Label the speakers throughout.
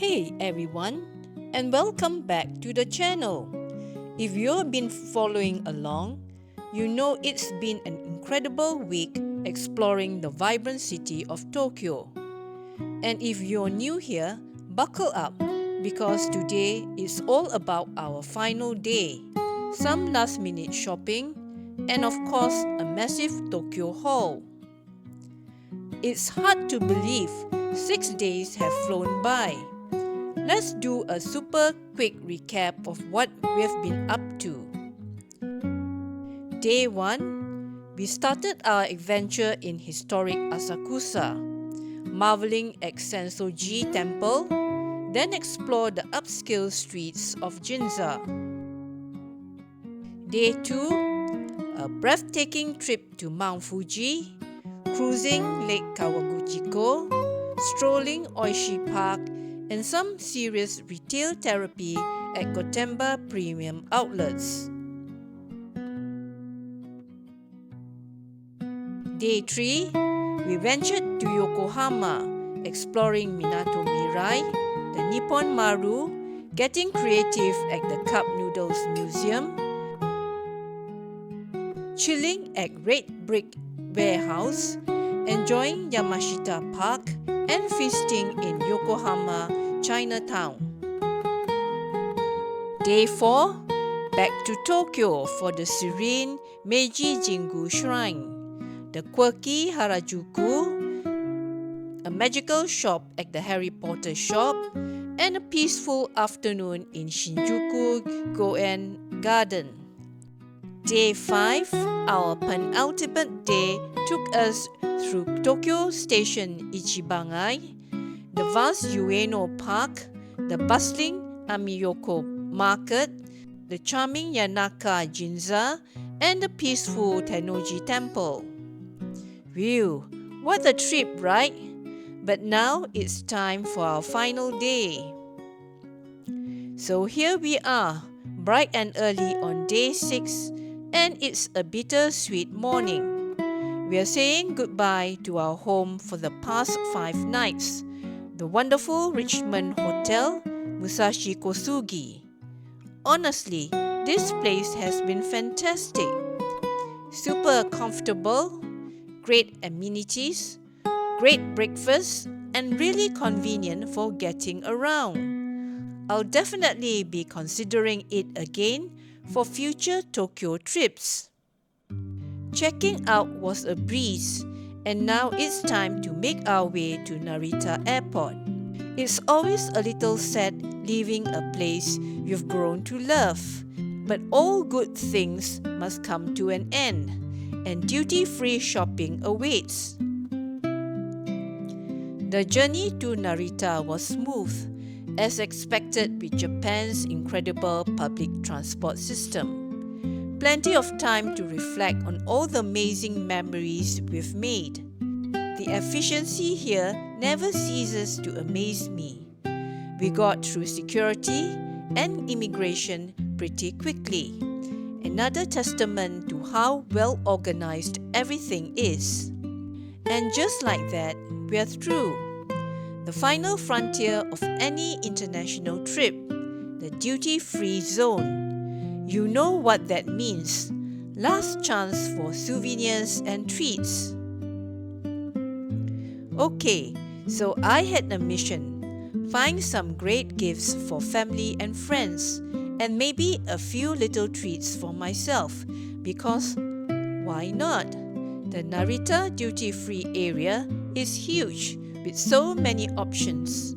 Speaker 1: Hey everyone, and welcome back to the channel. If you've been following along, you know it's been an incredible week exploring the vibrant city of Tokyo. And if you're new here, buckle up because today is all about our final day, some last minute shopping, and of course a massive Tokyo haul. It's hard to believe 6 days have flown by. Let's do a super quick recap of what we've been up to. Day 1, we started our adventure in historic Asakusa, marveling at Sensoji Temple, then explored the upscale streets of Ginza. Day 2, a breathtaking trip to Mount Fuji, cruising Lake Kawaguchiko, strolling Oishi Park, and some serious retail therapy at Gotemba Premium Outlets. Day 3, we ventured to Yokohama, exploring Minato Mirai, the Nippon Maru, getting creative at the Cup Noodles Museum, chilling at Red Brick Warehouse, enjoying Yamashita Park, and feasting in Yokohama Chinatown. Day 4, back to Tokyo for the serene Meiji Jingu Shrine, the quirky Harajuku, a magical shop at the Harry Potter shop, and a peaceful afternoon in Shinjuku Goen Garden. Day 5, our penultimate day, took us through Tokyo Station Ichibangai, the vast Ueno Park, the bustling Amiyoko Market, the charming Yanaka Ginza, and the peaceful Tennoji Temple. Phew, what a trip, right? But now it's time for our final day. So here we are, bright and early on day 6, and it's a bittersweet morning. We are saying goodbye to our home for the past 5 nights, the wonderful Richmond Hotel Musashi Kosugi. Honestly, this place has been fantastic. Super comfortable, great amenities, great breakfast, and really convenient for getting around. I'll definitely be considering it again for future Tokyo trips. Checking out was a breeze, and now it's time to make our way to Narita Airport. It's always a little sad leaving a place you've grown to love, but all good things must come to an end, and duty-free shopping awaits. The journey to Narita was smooth, as expected with Japan's incredible public transport system. Plenty of time to reflect on all the amazing memories we've made. The efficiency here never ceases to amaze me. We got through security and immigration pretty quickly. Another testament to how well organized everything is. And just like that, we're through. The final frontier of any international trip, the duty-free zone. You know what that means. Last chance for souvenirs and treats. Okay, so I had a mission. Find some great gifts for family and friends, and maybe a few little treats for myself, because why not? The Narita duty-free area is huge with so many options.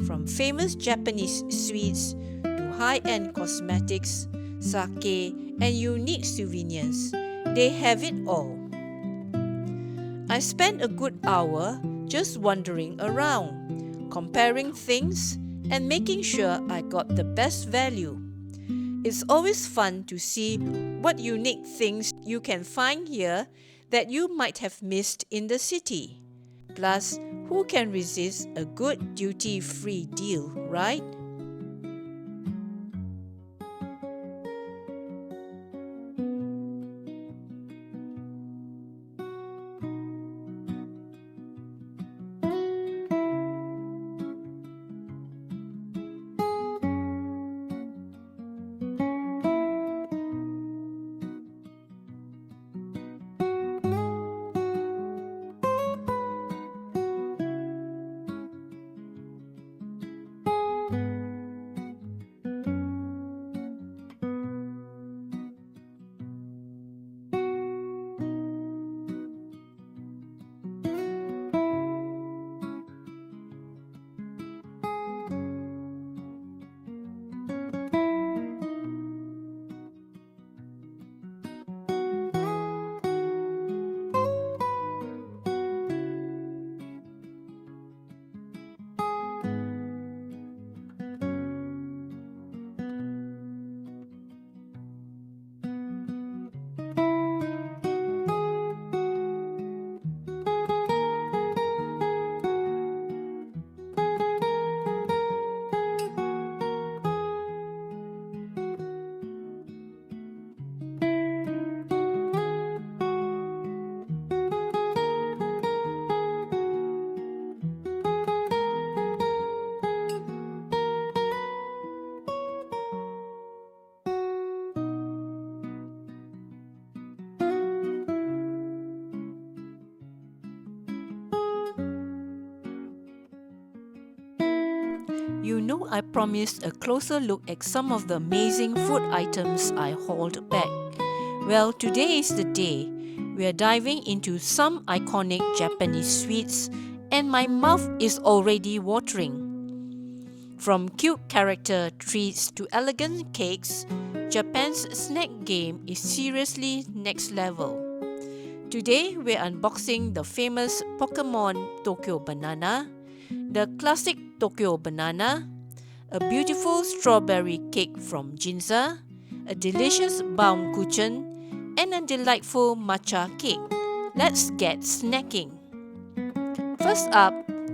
Speaker 1: From famous Japanese sweets to high-end cosmetics, sake, and unique souvenirs, they have it all. I spent a good hour just wandering around, comparing things and making sure I got the best value. It's always fun to see what unique things you can find here that you might have missed in the city. Plus, who can resist a good duty-free deal, right? You know I promised a closer look at some of the amazing food items I hauled back. Well, today is the day. We are diving into some iconic Japanese sweets and my mouth is already watering. From cute character treats to elegant cakes, Japan's snack game is seriously next level. Today we're unboxing the famous Pokemon Tokyo Banana, the classic Tokyo Banana, a beautiful strawberry cake from Ginza, a delicious Baumkuchen, and a delightful Matcha Cake. Let's get snacking. First up,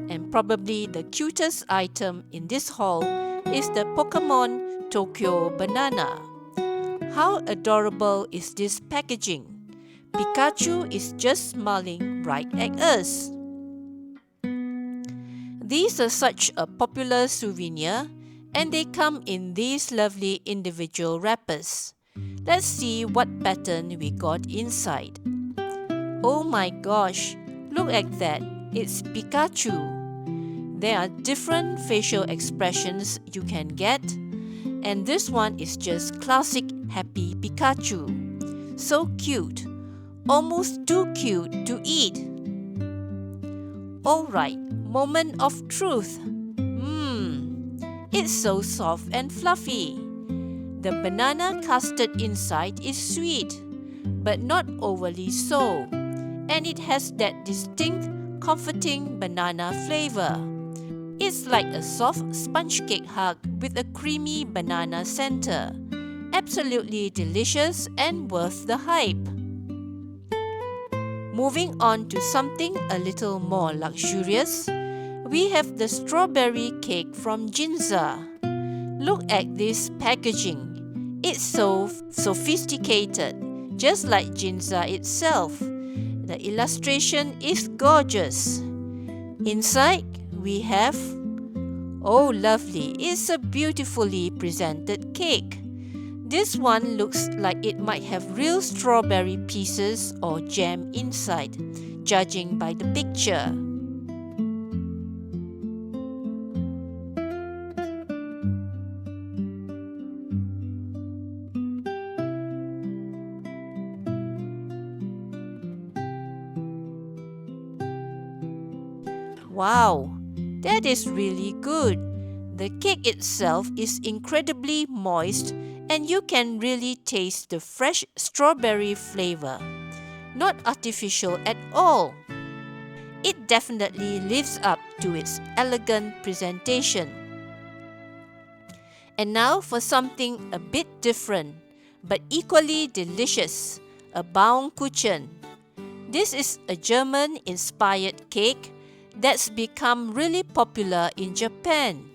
Speaker 1: and probably the cutest item in this haul, is the Pokemon Tokyo Banana. How adorable is this packaging? Pikachu is just smiling right at us. These are such a popular souvenir and they come in these lovely individual wrappers. Let's see what pattern we got inside. Oh my gosh, look at that, it's Pikachu. There are different facial expressions you can get, and this one is just classic happy Pikachu. So cute, almost too cute to eat. Alright, moment of truth. It's so soft and fluffy. The banana custard inside is sweet, but not overly so, and it has that distinct, comforting banana flavor. It's like a soft sponge cake hug with a creamy banana center. Absolutely delicious and worth the hype. Moving on to something a little more luxurious, we have the strawberry cake from Ginza. Look at this packaging. It's so sophisticated, just like Ginza itself. The illustration is gorgeous. Inside, we have, oh lovely, it's a beautifully presented cake. This one looks like it might have real strawberry pieces or jam inside, judging by the picture. Wow, that is really good. The cake itself is incredibly moist and you can really taste the fresh strawberry flavor. Not artificial at all. It definitely lives up to its elegant presentation. And now for something a bit different, but equally delicious, a Baumkuchen. This is a German-inspired cake that's become really popular in Japan.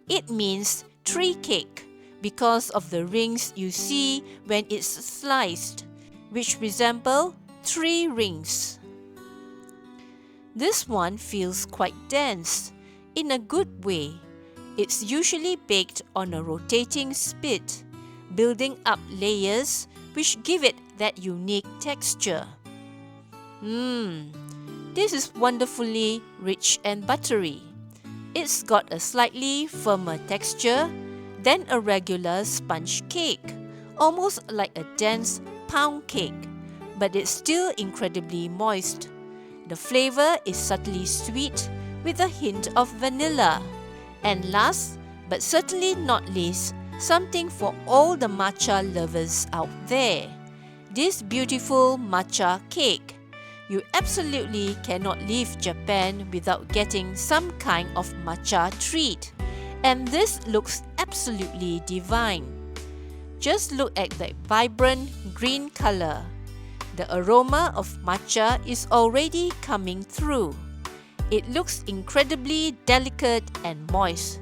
Speaker 1: It means tree cake because of the rings you see when it's sliced, which resemble tree rings. This one feels quite dense, in a good way. It's usually baked on a rotating spit, building up layers which give it that unique texture. This is wonderfully rich and buttery. It's got a slightly firmer texture than a regular sponge cake, almost like a dense pound cake, but it's still incredibly moist. The flavor is subtly sweet with a hint of vanilla. And last, but certainly not least, something for all the matcha lovers out there. This beautiful matcha cake. You absolutely cannot leave Japan without getting some kind of matcha treat. And this looks absolutely divine. Just look at that vibrant green color. The aroma of matcha is already coming through. It looks incredibly delicate and moist.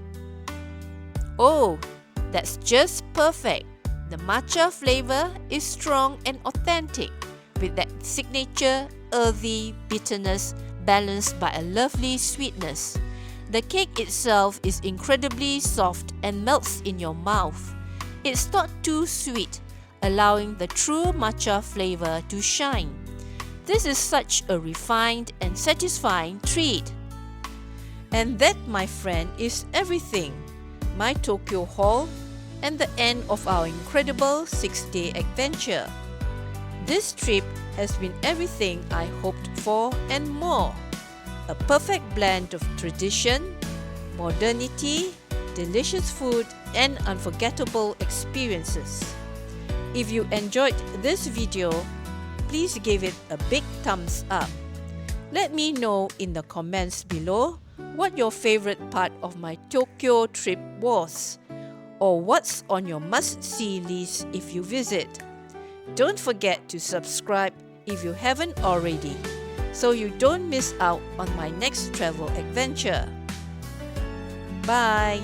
Speaker 1: Oh, that's just perfect. The matcha flavor is strong and authentic, with that signature earthy bitterness balanced by a lovely sweetness. The cake itself is incredibly soft and melts in your mouth. It's not too sweet, allowing the true matcha flavor to shine. This is such a refined and satisfying treat. And that, my friend, is everything. My Tokyo haul and the end of our incredible 6-day adventure. This trip has been everything I hoped for and more. A perfect blend of tradition, modernity, delicious food, and unforgettable experiences. If you enjoyed this video, please give it a big thumbs up. Let me know in the comments below what your favorite part of my Tokyo trip was, or what's on your must-see list if you visit. Don't forget to subscribe if you haven't already, so you don't miss out on my next travel adventure. Bye!